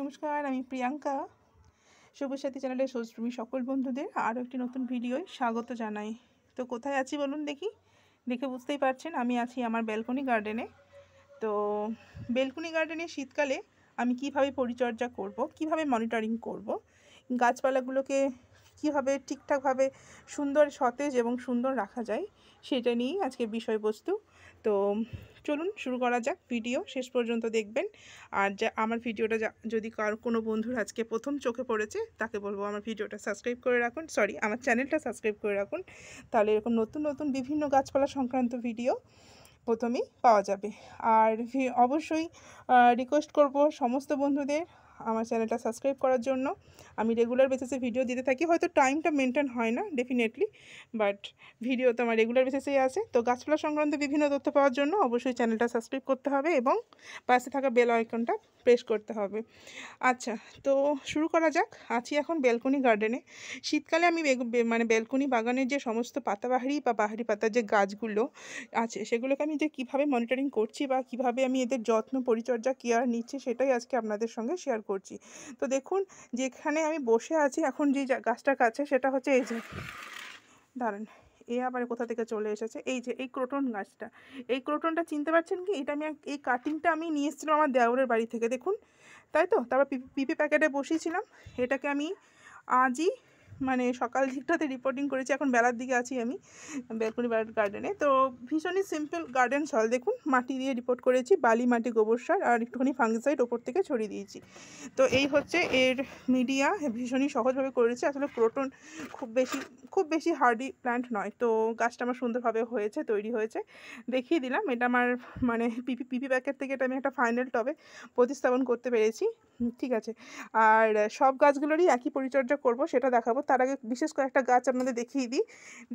নমস্কার, আমি প্রিয়াঙ্কা। সবুজ সাথী চ্যানেলের সৌজমি সকল বন্ধুদের আরও একটি নতুন ভিডিওয় স্বাগত জানাই। তো কোথায় আছি বলুন দেখি? দেখে বুঝতেই পারছেন আমি আছি আমার ব্যালকনি গার্ডেনে। তো ব্যালকনি গার্ডেনে শীতকালে আমি কিভাবে পরিচর্যা করব, কিভাবে মনিটরিং করব, গাছপালাগুলোকে কীভাবে ঠিকঠাকভাবে সুন্দর, সতেজ এবং সুন্দর রাখা যায়, সেটা নিয়েই আজকের বিষয়বস্তু। তো চলুন শুরু করা যাক। ভিডিও শেষ পর্যন্ত দেখবেন। আর আমার ভিডিওটা যদি কোনো বন্ধুর আজকে প্রথম চোখে পড়েছে, তাকে বলবো আমার ভিডিওটা সাবস্ক্রাইব করে রাখুন, আমার চ্যানেলটা সাবস্ক্রাইব করে রাখুন। তাহলে এরকম নতুন নতুন বিভিন্ন গাছপালা সংক্রান্ত ভিডিও প্রথমেই পাওয়া যাবে। আর অবশ্যই রিকোয়েস্ট করব সমস্ত বন্ধুদের আমার চ্যানেলটা সাবস্ক্রাইব করার জন্য। আমি রেগুলার বেসিসে ভিডিও দিতে থাকি, হয়তো টাইমটা মেনটেন হয় না ডেফিনেটলি, বাট ভিডিও তো আমার রেগুলার বেসিসেই আছে। তো গাছপালা সংক্রান্ত বিভিন্ন তথ্য পাওয়ার জন্য অবশ্যই চ্যানেলটা সাবস্ক্রাইব করতে হবে এবং পাশে থাকা বেল আইকনটা প্রেস করতে হবে। আচ্ছা, তো শুরু করা যাক। আছি এখন ব্যালকনি গার্ডেনে। শীতকালে আমি মানে ব্যালকনি বাগানের যে সমস্ত পাতাবাহারি বা বাহারি পাতার যে গাছগুলো আছে, সেগুলোকে আমি যে কীভাবে মনিটরিং করছি বা কীভাবে আমি এদের যত্ন পরিচর্যা কেয়ার নিচ্ছি, সেটাই আজকে আপনাদের সঙ্গে শেয়ার করছি। তো দেখুন, যেখানে আমি বসে আছি এখন যে গাছটার কাছে, সেটা হচ্ছে এই যে, দাঁড়ান, আবার কোথা থেকে চলে এসেছে, এই যে এই ক্রোটন গাছটা। এই ক্রোটনটা চিনতে পারছেন কি? এটা আমি এই কাটিংটা আমি নিয়ে এসেছিলাম আমার দেওরের বাড়ি থেকে, দেখুন, তাই তো। তারপর পিপি প্যাকেটে বসিয়েছিলাম। এটাকে আমি আজই মানে সকাল দিকটাতে রিপোর্টিং করেছি, এখন বেলার দিকে আছি আমি ব্যালকনি গার্ডেনে। তো ভীষণই সিম্পল গার্ডেন সল, দেখুন, মাটি দিয়ে রিপোর্ট করেছি, বালি মাটি, গোবর সার আর একটুখানি ফাঙ্গিসাইড ওপর থেকে ছড়িয়ে দিয়েছি। তো এই হচ্ছে এর মিডিয়া। ভীষণই সহজভাবে করেছি। আসলে ক্রোটন খুব বেশি হার্ডি প্ল্যান্ট নয়, তো গাছটা আমার সুন্দরভাবে তৈরি হয়েছে। দেখিয়ে দিলাম। এটা আমার মানে পিপি প্যাকেট থেকে এটা আমি একটা ফাইনাল টবে প্রতিস্থাপন করতে পেরেছি। ঠিক আছে। আর সব গাছগুলোরই একই পরিচর্যা করব, সেটা দেখাবো। তার আগে বিশেষ করে একটা গাছ আপনাদের দেখিয়ে দিই।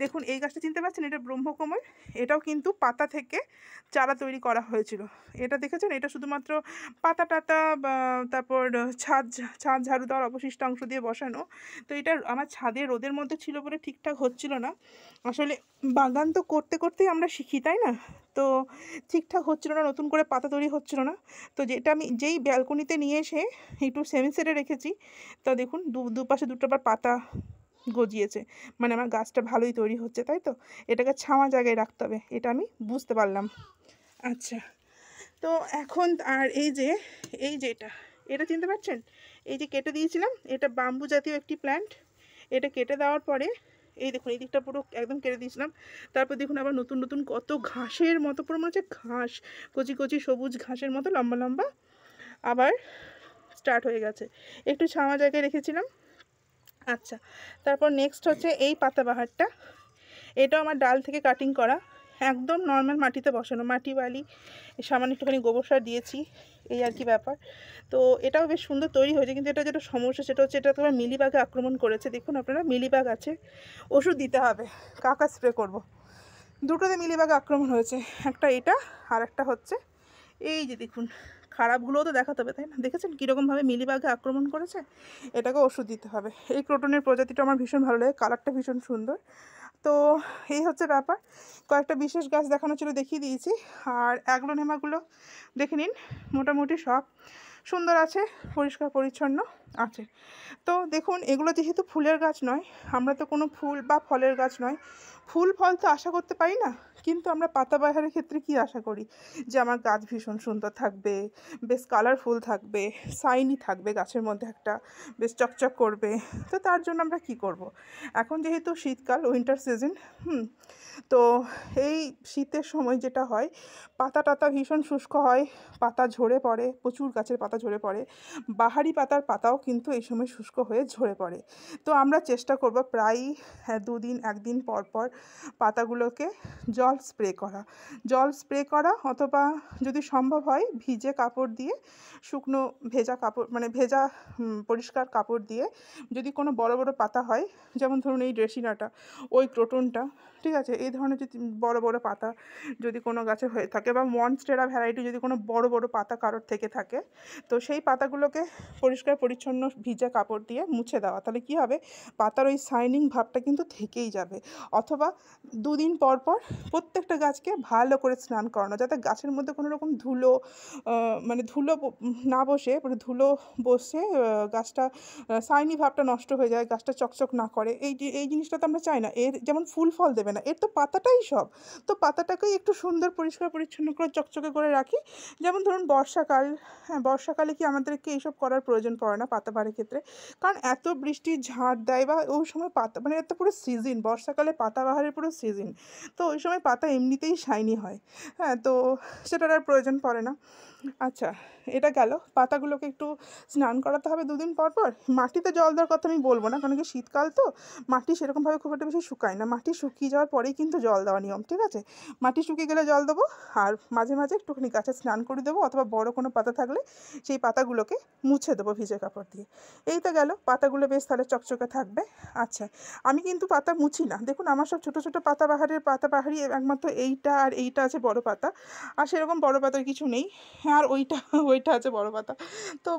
দেখুন, এই গাছটা চিনতে পারছেন? এটা ব্রহ্মকমল। এটাও কিন্তু পাতা থেকে চারা তৈরি করা হয়েছিল। এটা দেখেছেন? এটা শুধুমাত্র পাতা টাতা বা তারপর ছাদ ঝাড়ু দেওয়ার অবশিষ্ট অংশ দিয়ে বসানো। তো এটা আমার ছাদে রোদের মধ্যে ছিল বলে ঠিকঠাক হচ্ছিল না। আসলে বাগান তো করতে করতেই আমরা শিখি, তাই না? তো ঠিকঠাক হচ্ছিল না, নতুন করে পাতা তৈরি হচ্ছিল না। তো যেটা আমি যেই ব্যালকনিতে নিয়ে এসে একটু সেমি সেটে রেখেছি, তা দেখুন দুপাশে দুটো আবার পাতা গজিয়েছে। মানে আমার গাছটা ভালোই তৈরি হচ্ছে, তাই তো। এটাকে ছাওয়া জায়গায় রাখতে হবে, এটা আমি বুঝতে পারলাম। আচ্ছা, তো এখন আর এই যে এটা চিনতে পারছেন? এই যে কেটে দিয়েছিলাম, এটা বাম্বু জাতীয় একটি প্ল্যান্ট। এটা কেটে দেওয়ার পরে এই দেখুন, এই দিকটা পুরো একদম কেটে দিয়েছিলাম। তারপর দেখুন আবার নতুন নতুন কত ঘাসের মতো, পুরো মনে হচ্ছে ঘাস, কচি কচি সবুজ ঘাসের মতো লম্বা লম্বা আবার স্টার্ট হয়ে গেছে। একটু ছাওয়া জায়গায় রেখেছিলাম। আচ্ছা, তারপর নেক্সট হচ্ছে এই পাতাবাহারটা। এটাও আমার ডাল থেকে কাটিং করা, একদম নর্মাল মাটিতে বসানো, মাটি বালি সামান্য একটুখানি গোবর সার দিয়েছি, এই আর কি ব্যাপার। তো এটাও বেশ সুন্দর তৈরি হয়েছে, কিন্তু এটা যেটা সমস্যা সেটা হচ্ছে এটা তোমার মিলিবাগে আক্রমণ করেছে। দেখুন আপনারা, মিলিবাগ আছে, ওষুধ দিতে হবে, কাকা স্প্রে করব। দুটোতে মিলিবাগে আক্রমণ হয়েছে, একটা এটা আর একটা হচ্ছে এই যে দেখুন। খারাপগুলোও তো দেখাতে হবে, তাই না? দেখেছেন কীরকমভাবে মিলিবাগে আক্রমণ করেছে? এটাকে ওষুধ দিতে হবে। এই ক্রোটনের প্রজাতিটা আমার ভীষণ ভালো লাগে, কালারটা ভীষণ সুন্দর। তো এই হচ্ছে ব্যাপার। কয়েকটা বিশেষ গাছ দেখানো ছিল, দেখিয়ে দিয়েছি। আর অ্যাগ্লোনেমাগুলো দেখে নিন, মোটামুটি সব সুন্দর আছে, পরিষ্কার পরিচ্ছন্ন আছে। তো দেখুন, এগুলো যেহেতু ফুলের গাছ নয়, আমরা তো কোনো ফুল বা ফলের গাছ নয়, ফুল ফল তো আশা করতে পারি না। কিন্তু আমরা পাতাবাহারের ক্ষেত্রে কি আশা করি? যে আমার গাছ ভীষণ সুন্দর থাকবে, বেশ কালারফুল থাকবে, শাইনি থাকবে, গাছের মধ্যে একটা বেশ চকচক করবে। তো তার জন্য আমরা কি করব? এখন যেহেতু শীতকাল, উইন্টার সিজন, তো এই শীতের সময় যেটা হয়, পাতা টাতা ভীষণ শুষ্ক হয়, পাতা ঝরে পড়ে, প্রচুর গাছের পাতা ঝরে পড়ে। বাহারি পাতার পাতাও কিন্তু এই সময় শুষ্ক হয়ে ঝরে পড়ে। তো আমরা চেষ্টা করব প্রায়ই 2 দিন 1 দিন পর পর পাতাগুলোকে জল স্প্রে করা, অথবা যদি সম্ভব হয় ভিজে কাপড় দিয়ে, শুকনো ভেজা কাপড়, মানে ভেজা পরিষ্কার কাপড় দিয়ে, যদি কোনো বড় বড় পাতা হয়, যেমন ধরুন এই ড্রেসিনাটা, ওই ক্রোটনটা, ঠিক আছে। এই ধরনের যদি বড় বড় পাতা যদি কোনো গাছে হয়ে থাকে বা মনস্টেরা ভ্যারাইটি যদি কোনো বড় বড় পাতা কারোর থেকে থাকে, তো সেই পাতাগুলোকে পরিষ্কার পরিচ্ছন্ন ভিজা কাপড় দিয়ে মুছে দেওয়া। তাহলে কী হবে, পাতার ওই শাইনিং ভাবটা কিন্তু থেকেই যাবে। অথবা 2 দিন পর পর প্রত্যেকটা গাছকে ভালো করে স্নান করানো, যাতে গাছের মধ্যে কোনো রকম ধুলো মানে ধুলো না বসে, মানে ধুলো বসে গাছটা শাইনি ভাবটা নষ্ট হয়ে যায়, গাছটা চকচক না করে। এই জিনিসটা তো আমরা চাই না। এর যেমন ফুল ফল দেবে না, এর তো পাতাটাই সব। তো পাতাটাকেই একটু সুন্দর পরিষ্কার পরিচ্ছন্ন করে চকচকে করে রাখি। যেমন ধরুন বর্ষাকাল, হ্যাঁ, বর্ষাকালে কি আমাদেরকে এইসব করার প্রয়োজন পড়ে না পাতাবাহারের ক্ষেত্রে, কারণ এত বৃষ্টি ঝাড় দেয় বা ওই সময় পাতা মানে এত পুরো সিজন, বর্ষাকালে পাতাবাহারের পুরো সিজন। তো ওই সময় পাতা এমনিতেই শাইনি হয়, হ্যাঁ, তো সেটার আর প্রয়োজন পড়ে না। আচ্ছা, এটা গেল। পাতাগুলোকে একটু স্নান করাতে হবে 2 দিন পর পর। মাটিতে জল দেওয়ার কথা আমি বলবো না, কারণ কি শীতকাল তো মাটি সেরকমভাবে খুব একটা বেশি শুকায় না। মাটি শুকিয়ে যাওয়ার পরেই কিন্তু জল দেওয়া নিয়ম, ঠিক আছে। মাটি শুকিয়ে গেলে জল দেবো, আর মাঝে মাঝে একটুখানি গাছে স্নান করে দেবো, অথবা বড় কোনো পাতা থাকলে সেই পাতাগুলোকে মুছে দেবো ভিজে কাপড় দিয়ে। এই তো গেল, পাতাগুলো বেশ তাহলে চকচকে থাকবে। আচ্ছা, আমি কিন্তু পাতা মুছি না। দেখুন আমার সব ছোটো ছোটো পাতাবাহারি একমাত্র এইটা আর এইটা আছে বড় পাতা, আর সেরকম বড় পাতার কিছু নেই। আর ওইটা আছে বড় পাতা। তো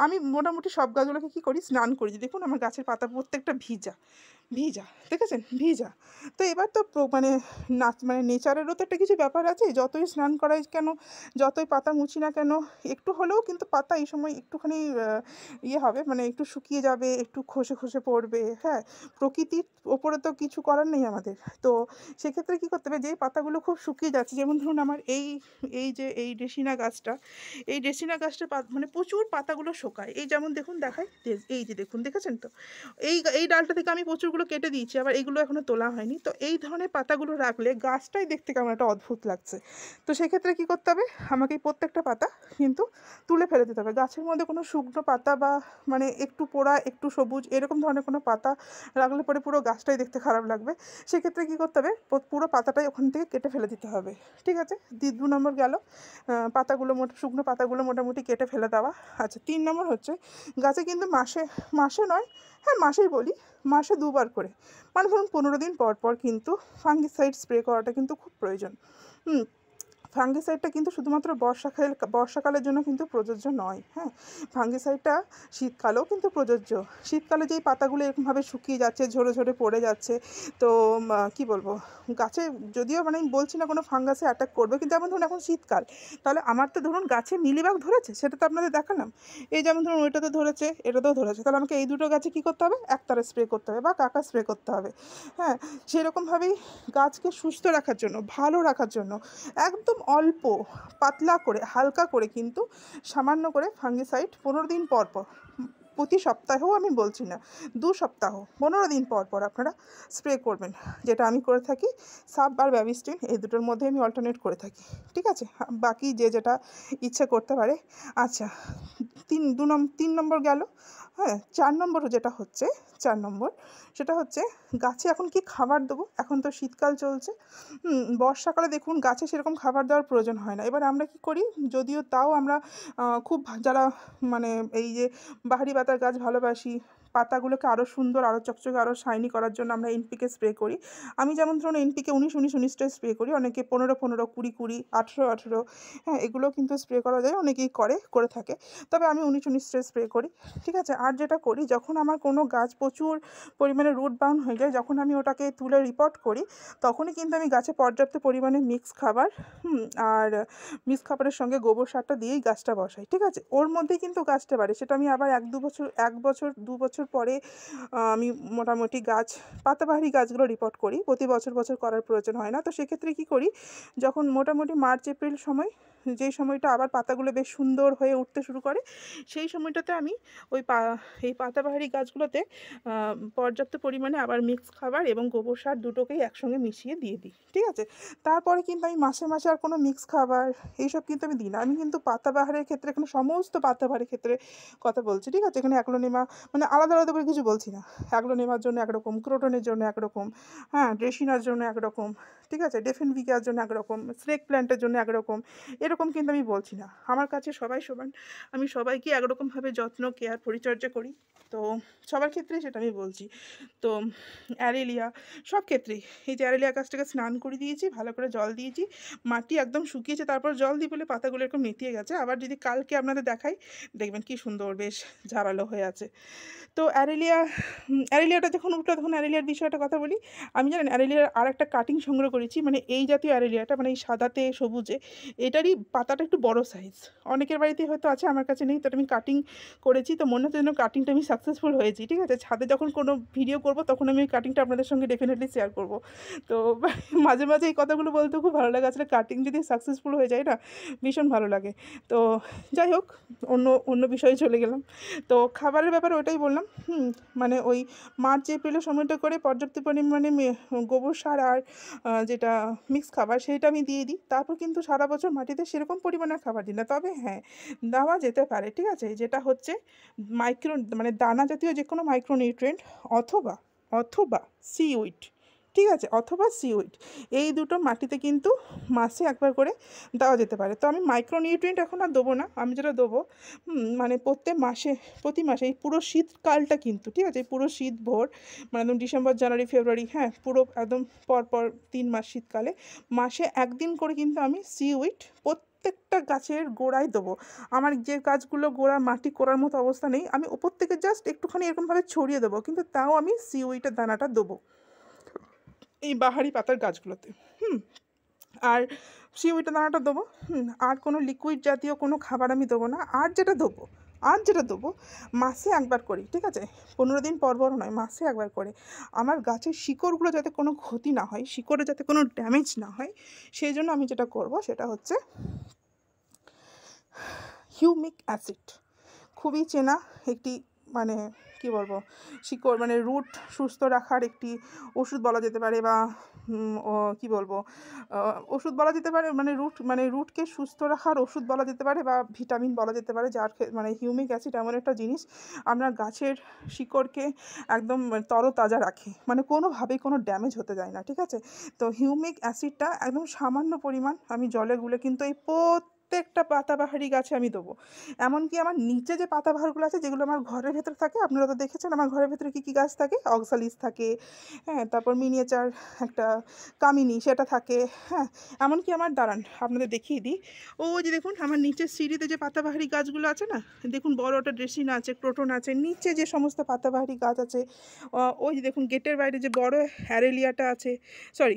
আমি মোটামুটি সব গাছগুলোকে কী করি, স্নান করি। দেখুন আমার গাছের পাতা প্রত্যেকটা ভিজা ভিজা, দেখেছেন, ভিজা। তো এবার তো মানে মানে নেচারেরও তো একটা কিছু ব্যাপার আছে। যতই স্নান করাই কেন, যতই পাতা মুছি না কেন, একটু হলেও কিন্তু পাতা এই সময় একটুখানি ইয়ে হবে, মানে একটু শুকিয়ে যাবে, একটু খসে খসে পড়বে, হ্যাঁ। প্রকৃতির ওপরে তো কিছু করার নেই আমাদের। তো সেক্ষেত্রে কী করতে হবে, যেই পাতাগুলো খুব শুকিয়ে যাচ্ছে, যেমন ধরুন আমার এই ড্রেসিনা গাছটা, এই ড্রেসিনা গাছটা মানে প্রচুর পাতাগুলো শোকায়। এই যেমন দেখুন দেখাই, এই যে দেখুন, দেখেছেন তো, এই ডালটা থেকে আমি প্রচুরগুলো কেটে দিয়েছি, আবার এইগুলো এখনও তোলা হয়নি। তো এই ধরনের পাতাগুলো রাখলে গাছটাই দেখতে কেমন একটা অদ্ভুত লাগছে। তো সেক্ষেত্রে কী করতে হবে, আমাকে এই প্রত্যেকটা পাতা কিন্তু তুলে ফেলে দিতে হবে। গাছের মধ্যে কোনো শুকনো পাতা বা মানে একটু পোড়া একটু সবুজ এরকম ধরনের কোনো পাতা রাখলে পরে পুরো গাছটাই দেখতে খারাপ লাগবে। সেক্ষেত্রে কী করতে হবে, পুরো পাতাটাই ওখান থেকে কেটে ফেলে দিতে হবে, ঠিক আছে। 2 নম্বর গেল, পাতাগুলো শুকনো পাতাগুলো মোটামুটি কেটে ফেলে দেওয়া। আচ্ছা, 3 নম্বর হচ্ছে, গাছে কিন্তু মাসে নয়, হ্যাঁ মাসেই বলি, মাসে 2 বার করে, মানে ধরুন 15 দিন পর পর কিন্তু ফাঙ্গিসাইড স্প্রে করাটা কিন্তু খুব প্রয়োজন। ফাঙ্গিসাইডটা কিন্তু শুধুমাত্র বর্ষাকালের জন্য কিন্তু প্রযোজ্য নয়, হ্যাঁ। ফাঙ্গিসাইডটা শীতকালেও কিন্তু প্রযোজ্য। শীতকালে যেই পাতাগুলো এরকমভাবে শুকিয়ে যাচ্ছে, ঝরে ঝরে পড়ে যাচ্ছে, তো কী বলবো, গাছে যদিও মানে আমি বলছি না কোনো ফাঙ্গাসে অ্যাটাক করবে, কিন্তু যেমন ধরুন এখন শীতকাল, তাহলে আমার তো ধরুন গাছে মিলিবাগ ধরেছে, সেটা তো আপনাদের দেখালাম। এই যেমন ধরুন ওইটাতে ধরেছে, এটাতেও ধরেছে, তাহলে আমাকে এই দুটো গাছে কী করতে হবে, একতারে স্প্রে করতে হবে বা কাকা স্প্রে করতে হবে, হ্যাঁ। সেরকমভাবেই গাছকে সুস্থ রাখার জন্য, ভালো রাখার জন্য একদম অল্প পাতলা করে, হালকা করে, কিন্তু সামান্য করে ফাঙ্গিসাইড 15 দিন পর পর, প্রতি সপ্তাহেও আমি বলছি না, 2 সপ্তাহ 15 দিন পর পর আপনারা স্প্রে করবেন। যেটা আমি করে থাকি, সাব আর ব্যাবিস্টিন, এই দুটোর মধ্যে আমি অল্টারনেট করে থাকি, ঠিক আছে। বাকি যে যেটা ইচ্ছে করতে পারে। আচ্ছা, 3 নম্বর গেল। হ্যাঁ, 4 নম্বর যেটা হচ্ছে, 4 নম্বর সেটা হচ্ছে, গাছে এখন কি খাবার দেবো। এখন তো শীতকাল চলছে, বর্ষাকালে দেখুন গাছে সেরকম খাবার দেওয়ার প্রয়োজন হয় না। এবার আমরা কি করি, যদিও তাও আমরা খুব যারা মানে এই যে বাহারি পাতার গাছ ভালোবাসি, পাতাগুলোকে আরও সুন্দর, আরও চকচকে, আরও শাইনি করার জন্য আমরা এনপিকে স্প্রে করি। আমি যেমন ধরুন এনপিকে 19-19-19টা স্প্রে করি, অনেকে 15-15, 20-20, 18-18, হ্যাঁ, এগুলো কিন্তু স্প্রে করা যায়, অনেকেই করে থাকে। তবে আমি 19-19টা স্প্রে করি, ঠিক আছে। আর যেটা করি, যখন আমার কোনো গাছ প্রচুর পরিমাণে রুট বাউন্ড হয়ে যায়, যখন আমি ওটাকে তুলে রিপোর্ট করি, তখনই কিন্তু আমি গাছে পর্যাপ্ত পরিমাণে মিক্স খাবার, আর মিক্স খাবারের সঙ্গে গোবর সারটা দিয়েই গাছটা বসাই, ঠিক আছে। ওর মধ্যেই কিন্তু গাছটা বাড়ে। সেটা আমি আবার 1 বছর পরে আমি মোটামুটি পাতাবাহারি গাছগুলো রিপোর্ট করি। প্রতি বছর করার প্রয়োজন হয় না। তো সেক্ষেত্রে কী করি, যখন মোটামুটি মার্চ এপ্রিল সময়, যেই সময়টা আবার পাতাগুলো বেশ সুন্দর হয়ে উঠতে শুরু করে, সেই সময়টাতে আমি এই পাতাবাহারি গাছগুলোতে পর্যাপ্ত পরিমাণে আবার মিক্স খাবার এবং গোবর সার দুটোকেই একসঙ্গে মিশিয়ে দিয়ে দিই, ঠিক আছে। তারপরে কিন্তু আমি মাসে আর কোনো মিক্স খাবার এইসব কিন্তু আমি দিই না। আমি কিন্তু পাতাবাহারের ক্ষেত্রে, এখানে সমস্ত পাতাবাহারের ক্ষেত্রে কথা বলছি, ঠিক আছে। এখানে অ্যাগ্লোনিমা মানে আলাদা আলাদা করে কিছু বলছি না। অ্যাগ্লোনেমার জন্য একরকম, ক্রোটনের জন্য একরকম, হ্যাঁ, ড্রেসিনার জন্য একরকম, ঠিক আছে, ডেফেনভিকার জন্য একরকম, স্নেক প্ল্যান্টের জন্য একরকম, এরকম কিন্তু আমি বলছি না। আমার কাছে সবাই সমান, আমি সবাইকে একরকমভাবে যত্ন, কেয়ার, পরিচর্যা করি। তো সবার ক্ষেত্রেই সেটা আমি বলছি। তো অ্যারেলিয়া সব ক্ষেত্রেই, এই যে অ্যারেলিয়া গাছটাকে স্নান করে দিয়েছি, ভালো করে জল দিয়েছি, মাটি একদম শুকিয়েছে, তারপর জল দিই বলে পাতাগুলো এরকম নেতিয়ে গেছে। আবার যদি কালকে আপনাদের দেখাই, দেখবেন কি সুন্দর বেশ ঝাড়ালো হয়ে আছে। তো অ্যারেলিয়াটা যখন উঠলো তখন অ্যারেলিয়ার বিষয়টা কথা বলি। আমি জানেন অ্যারেলিয়ার আর একটা কাটিং সংগ্রহ করেছি, মানে এই জাতীয় অ্যারেলিয়াটা, মানে এই সাদাতে সবুজে, এটারই পাতাটা একটু বড় সাইজ। অনেকের বাড়িতেই হয়তো আছে, আমার কাছে নেই। তো আমি কাটিং করেছি, তো মনে হচ্ছে যেন কাটিংটা আমি সাকসেসফুল হয়েছি, ঠিক আছে। ছাদে যখন কোনো ভিডিও করব তখন আমি কাটিংটা আপনাদের সঙ্গে ডেফিনেটলি শেয়ার করব। তো মাঝে মাঝে এই কথাগুলো বলতে খুব ভালো লাগে। আসলে কাটিং যদি সাকসেসফুল হয়ে যায় না, ভীষণ ভালো লাগে। তো যাই হোক, অন্য অন্য বিষয়ে চলে গেলাম। তো খাবারের ব্যাপারে ওটাই বললাম। মানে ওই মার্চ এপ্রিলের সময়টা করে পর্যাপ্ত পরিমাণে গোবর সার আর যেটা মিক্স খাবার সেইটা আমি দিয়ে দিই। তারপর কিন্তু সারা বছর মাটিতে সেরকম পরিমাণের খাবার দিই না। তবে হ্যাঁ, দেওয়া যেতে পারে, ঠিক আছে, যেটা হচ্ছে মানে দানা জাতীয় যে কোনো মাইক্রোনিউট্রিয়েন্ট, অথবা অথবা সিউইড, ঠিক আছে, অথবা সিউইড, এই দুটো মাটিতে কিন্তু মাসে একবার করে দেওয়া যেতে পারে। তো আমি মাইক্রোনিউট্রিয়েন্ট এখন আর দেবো না। আমি যেটা দেবো, মানে প্রতি মাসে এই পুরো শীতকালটা কিন্তু, ঠিক আছে, এই পুরো শীত ভোর, মানে একদম ডিসেম্বর, জানুয়ারি, ফেব্রুয়ারি, হ্যাঁ, পুরো একদম পরপর 3 মাস শীতকালে মাসে একদিন করে কিন্তু আমি সিউইড প্রত্যেকটা গাছের গোড়ায় দেবো। আমার যে গাছগুলো গোড়া মাটি করার মতো অবস্থা নেই, আমি ওপর থেকে জাস্ট একটুখানি এরকমভাবে ছড়িয়ে দেবো, কিন্তু তাও আমি সিউইটের দানাটা দেবো এই বাহারি পাতার গাছগুলোতে। আর সিউইটের দানাটা দেবো। আর কোনো লিকুইড জাতীয় কোনো খাবার আমি দেবো না। আর যেটা দেবো মাসে একবার করি, ঠিক আছে, 15 দিন পর পর নয়, মাসে একবার করে। আমার গাছের শিকড়গুলো যাতে কোনো ক্ষতি না হয়, শিকড়ে যাতে কোনো ড্যামেজ না হয়, সেই জন্য আমি যেটা করব সেটা হচ্ছে হিউমিক অ্যাসিড। খুবই চেনা একটি, মানে কি বলবো, শিকড় মানে রুট সুস্থ রাখার একটি ওষুধ বলা যেতে পারে, বা কি বলবো, ওষুধ বলা যেতে পারে, মানে রুটকে সুস্থ রাখার ওষুধ বলা যেতে পারে, বা ভিটামিন বলা যেতে পারে। যার মানে হিউমিক অ্যাসিড এমন একটা জিনিস আপনার গাছের শিকড়কে একদম তরতাজা রাখে, মানে কোনোভাবেই কোনো ড্যামেজ হতে যায় না, ঠিক আছে। তো হিউমিক অ্যাসিডটা একদম সামান্য পরিমাণ আমি জলে গুলে কিন্তু এই প্রত্যেকটা পাতাবাহারি গাছে আমি দেবো। এমনকি আমার নিচে যে পাতাবাহারগুলো আছে, যেগুলো আমার ঘরের ভেতরে থাকে, আপনারা তো দেখেছেন আমার ঘরের ভেতরে কী কী গাছ থাকে, অক্সালিস থাকে, হ্যাঁ, তারপর মিনিয়েচার একটা কামিনী সেটা থাকে, হ্যাঁ, এমনকি আমার দাঁড়ান আপনাদের দেখিয়ে দিই, ওই যে দেখুন আমার নিচের সিঁড়িতে যে পাতাবাহারি গাছগুলো আছে না, দেখুন বড় একটা ড্রেসিনা আছে, ক্রোটন আছে, নিচে যে সমস্ত পাতাবাহারি গাছ আছে, ওই যে দেখুন গেটের বাইরে যে বড় অ্যারেলিয়াটা আছে, সরি,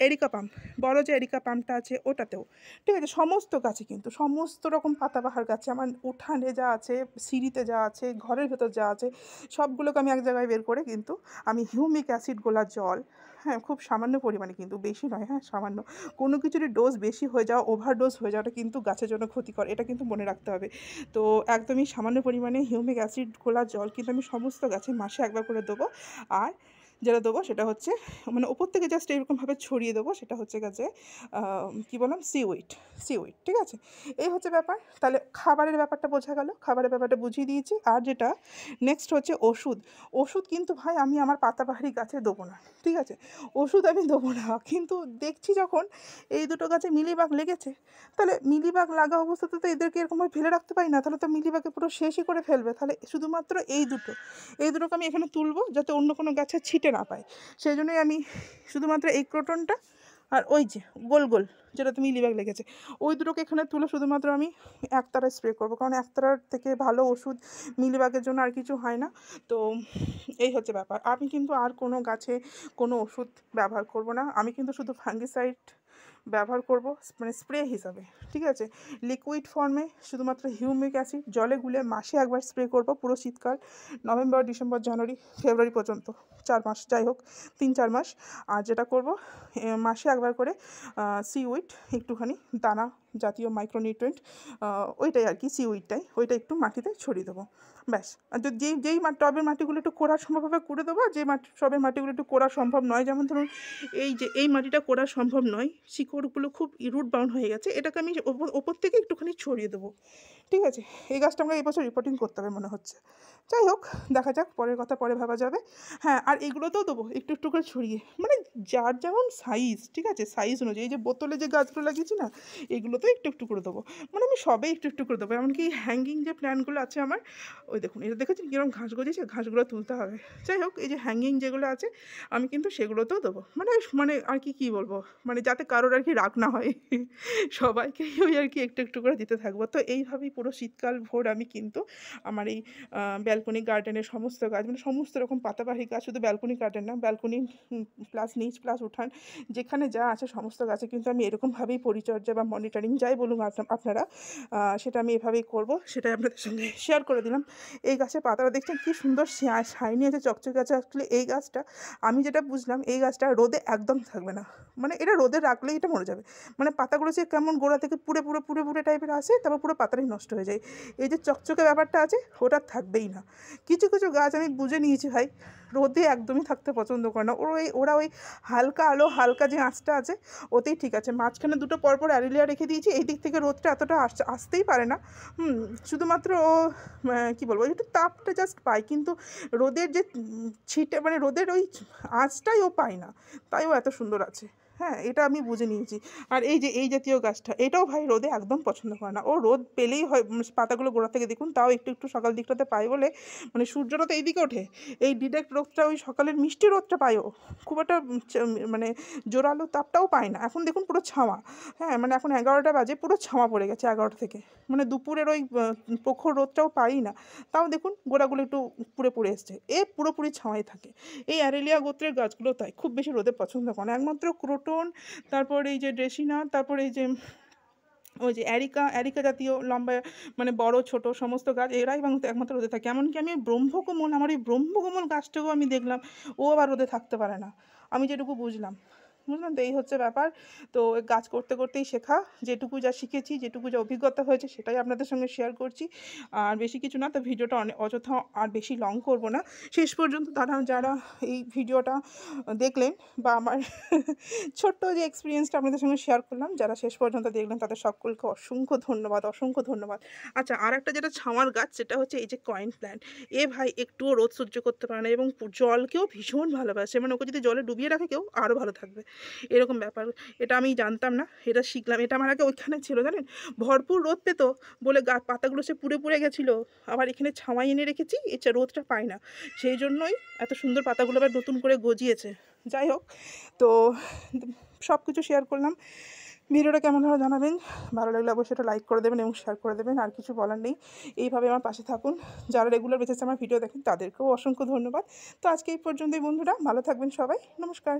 এরিকা পাম, বড় যে এরিকা পামটা আছে ওটাতেও, ঠিক আছে, সমস্ত গাছে কিন্তু সমস্ত রকম পাতাবাহার গাছে আমার উঠানে যা আছে, সিঁড়িতে যা আছে, ঘরের ভেতর যা আছে, সবগুলোকে আমি এক জায়গায় বের করে কিন্তু আমি হিউমিক অ্যাসিড গোলা জল, হ্যাঁ, খুব সামান্য পরিমাণে, কিন্তু বেশি নয়, হ্যাঁ, সামান্য, কোনো কিছুরই ডোজ বেশি হয়ে যাওয়া, ওভারডোজ হয়ে যাওয়াটা কিন্তু গাছের জন্য ক্ষতিকর, এটা কিন্তু মনে রাখতে হবে। তো একদমই সামান্য পরিমাণে হিউমিক অ্যাসিড গোলা জল কিন্তু আমি সমস্ত গাছে মাসে একবার করে দেবো। আর যেটা দেবো সেটা হচ্ছে, মানে ওপর থেকে জাস্ট এরকমভাবে ছড়িয়ে দেবো, সেটা হচ্ছে গাছে কী বললাম, সিউইড, ঠিক আছে। এই হচ্ছে ব্যাপার। তাহলে খাবারের ব্যাপারটা বোঝা গেল, খাবারের ব্যাপারটা বুঝিয়ে দিয়েছি। আর যেটা নেক্সট হচ্ছে ওষুধ কিন্তু ভাই আমি আমার পাতাবাহারি গাছে দেবো না, ঠিক আছে, ওষুধ আমি দেবো না। কিন্তু দেখছি যখন এই দুটো গাছে মিলিবাগ লেগেছে, তাহলে মিলিবাগ লাগা অবস্থাতে তো এদেরকে এরকমভাবে ফেলে রাখতে পারি না, তাহলে তো মিলিবাগে পুরো শেষই করে ফেলবে। তাহলে শুধুমাত্র এই দুটোকে আমি এখানে তুলবো, যাতে অন্য কোনো গাছে ছিটে না পায়। সেই জন্যই আমি শুধুমাত্র এই ক্রোটনটা আর ওই যে গোল গোল যেটাতে মিলিবাগ লেগেছে, ওই দুটোকে এখানে তুলে শুধুমাত্র আমি একতারা স্প্রে করবো, কারণ একতারার থেকে ভালো ওষুধ মিলিবাগের জন্য আর কিছু হয় না। তো এই হচ্ছে ব্যাপার। আমি কিন্তু আর কোনো গাছে কোনো ওষুধ ব্যবহার করব না। আমি কিন্তু শুধু ফাঙ্গিসাইড ব্যবহার করব, মানে স্প্রে হিসাবে, ঠিক আছে, লিকুইড ফর্মে শুধুমাত্র হিউমিক অ্যাসিড জলে গুলে মাসে একবার স্প্রে করব পুরো শীতকাল, নভেম্বর, ডিসেম্বর, জানুয়ারি, ফেব্রুয়ারি পর্যন্ত, 4 মাস, যাই হোক 3-4 মাস। আর যেটা করব, মাসে একবার করে সিউইড একটুখানি দানা জাতীয় মাইক্রোনিউট্রিয়েন্ট, ওইটাই আর কি, সিউইডটাই, ওইটা একটু মাটিতে ছড়িয়ে দেবো, ব্যাস। আর যেই টবের মাটিগুলো একটু কোড়া সম্ভব হবে করে দেবো, যে টবের মাটিগুলো একটু কোড়া সম্ভব নয়, যেমন ধরুন এই মাটিটা কোড়া সম্ভব নয়, শিকড়গুলো খুব রুট বাউন্ড হয়ে গেছে, এটাকে আমি ওপর থেকে একটুখানি ছড়িয়ে দেবো, ঠিক আছে। এই গাছটা আমরা এই বছর রিপোর্টিং করতে হবে মনে হচ্ছে। যাই হোক, দেখা যাক, পরের কথা পরে ভাবা যাবে। হ্যাঁ, আর এগুলোতেও দেবো একটু একটু করে ছড়িয়ে, মানে যার যেমন সাইজ, ঠিক আছে, সাইজ অনুযায়ী। এই যে বোতলে যে গাছগুলো লাগিয়েছি না, এগুলোতেও একটু একটু করে দেবো, মানে আমি সবে একটু একটু করে দেবো। এমনকি হ্যাঙ্গিং যে প্ল্যান্টগুলো আছে আমার, ওই দেখুন, এটা দেখেছেন কীরকম ঘাস গজিয়েছে, ঘাসগুলো তুলতে হবে। যাই হোক, এই যে হ্যাঙ্গিং যেগুলো আছে আমি কিন্তু সেগুলোতেও দেবো, মানে আর কি বলবো, মানে যাতে কারোর আর কি রাগ না হয়, সবাইকেই ওই আর কি একটু একটু করে দিতে থাকবো। তো এইভাবেই পুরো শীতকাল ভোর আমি কিন্তু আমার এই ব্যালকনি গার্ডেনের সমস্ত গাছ, মানে সমস্ত রকম পাতাবাহী গাছ, শুধু ব্যালকনি গার্ডেন না, ব্যালকনি প্লাস নিচ প্লাস উঠান, যেখানে যা আছে সমস্ত গাছে কিন্তু আমি এরকমভাবেই পরিচর্যা বা মনিটরিং যাই বলুন আপনারা, সেটা আমি এভাবেই করব, সেটাই আপনাদের সঙ্গে শেয়ার করে দিলাম। এই গাছের পাতাটা দেখছেন কী সুন্দর শাইনি আছে, চকচকে আছে। আসলে এই গাছটা আমি যেটা বুঝলাম, এই গাছটা রোদে একদম থাকবে না, মানে এটা রোদে রাখলেই এটা মরে যাবে, মানে পাতাগুলো যে কেমন গোড়া থেকে পুড়ে টাইপের আসে, তারপর পুরো পাতাটাই নষ্ট হয়ে যায়। এই যে চকচকে ব্যাপারটা আছে, ওটা থাকবেই না। কিছু কিছু গাছ আমি বুঝে নিয়েছি ভাই, রোদে একদমই থাকতে পছন্দ করে না, ওরা ওই হালকা আলো, হালকা যে আঁচটা আছে ওতেই ঠিক আছে। মাঝখানে দুটো পরপর অ্যারিলিয়া রেখে দিয়েছি, এই দিক থেকে রোদটা এতটা আসতেই পারে না, শুধুমাত্র ও কী বলবো, একটু তাপটা জাস্ট পায়, কিন্তু রোদের যে ছিটে, মানে রোদের ওই আঁচটাই ও পায় না, তাই ও এত সুন্দর আছে। হ্যাঁ, এটা আমি বুঝে নিয়েছি। আর এই যে এই জাতীয় গাছটা, এটাও ভাই রোদে একদম পছন্দ করে না, ও রোদ পেলেই হয়, পাতাগুলো গোড়া থেকে দেখুন, তাও একটু একটু সকাল দিকটাতে পায় বলে, মানে সূর্যটা তো এইদিকে ওঠে, এই ডিরেক্ট রোদটা, ওই সকালের মিষ্টি রোদটা পায় ও, খুব একটা মানে জোরালো তাপটাও পায় না। এখন দেখুন পুরো ছাওয়া, হ্যাঁ, মানে এখন 11টা বাজে, পুরো ছাওয়া পড়ে গেছে 11টা থেকে, মানে দুপুরের ওই প্রখর রোদটাও পাই না, তাও দেখুন গোড়াগুলো একটু পুড়ে এসছে, পুরোপুরি ছাওয়াই থাকে। এই অ্যারেলিয়া গোত্রের গাছগুলো তাই খুব বেশি রোদে পছন্দ করে না, একমাত্র ক্রোটন, তারপর এই যে ড্রেসিনা, তারপর এই যে ওই যে অ্যারিকা জাতীয় লম্বা, মানে বড় ছোট সমস্ত গাছ, এরাই একমাত্র রোদে থাকে। এমনকি আমি ব্রহ্মকমল, আমার এই ব্রহ্মকমল গাছটাকেও আমি দেখলাম ও আবার রোদে থাকতে পারে না, আমি যেটুকু বুঝলাম। তো এই হচ্ছে ব্যাপার। তো গাছ করতে করতেই শেখা, যেটুকু যা শিখেছি, যেটুকু যা অভিজ্ঞতা হয়েছে, সেটাই আপনাদের সঙ্গে শেয়ার করছি, আর বেশি কিছু না। তো ভিডিওটা অযথা আর বেশি লং করব না, শেষ পর্যন্ত যারা এই ভিডিওটা দেখলেন, বা আমার ছোট্ট যে এক্সপিরিয়েন্সটা আপনাদের সঙ্গে শেয়ার করলাম, যারা শেষ পর্যন্ত দেখলেন তাদের সকলকে অসংখ্য ধন্যবাদ, অসংখ্য ধন্যবাদ। আচ্ছা, আর একটা যেটা ছাওয়ার গাছ, সেটা হচ্ছে এই যে কয়েন প্ল্যান্ট। ভাই একটুও রোদ সহ্য করতে পারে না, এবং জলকেও ভীষণ ভালোবাসে, মানে ওকে যদি জলে ডুবিয়ে রাখে কেউ, আরও ভালো থাকবে, এরকম ব্যাপার। এটা আমি জানতাম না, এটা শিখলাম। এটা আমার আগে ওইখানে ছিল, জানেন, ভরপুর রোদ পেতো বলে পাতাগুলো সে পুড়ে গেছিলো, আবার এখানে ছাওয়াই এনে রেখেছি, রোদটা পায় না, সেই জন্যই এত সুন্দর পাতাগুলো আবার নতুন করে গজিয়েছে। যাই হোক, তো সব কিছু শেয়ার করলাম। ভিডিওটা কেমন হলো জানাবেন, ভালো লাগলে অবশ্যই এটা লাইক করে দেবেন এবং শেয়ার করে দেবেন। আর কিছু বলার নেই, এইভাবে আমার পাশে থাকুন। যারা রেগুলার বেসিসে আমার ভিডিও দেখেন তাদেরকেও অসংখ্য ধন্যবাদ। তো আজকে এই পর্যন্তই বন্ধুরা, ভালো থাকবেন সবাই, নমস্কার।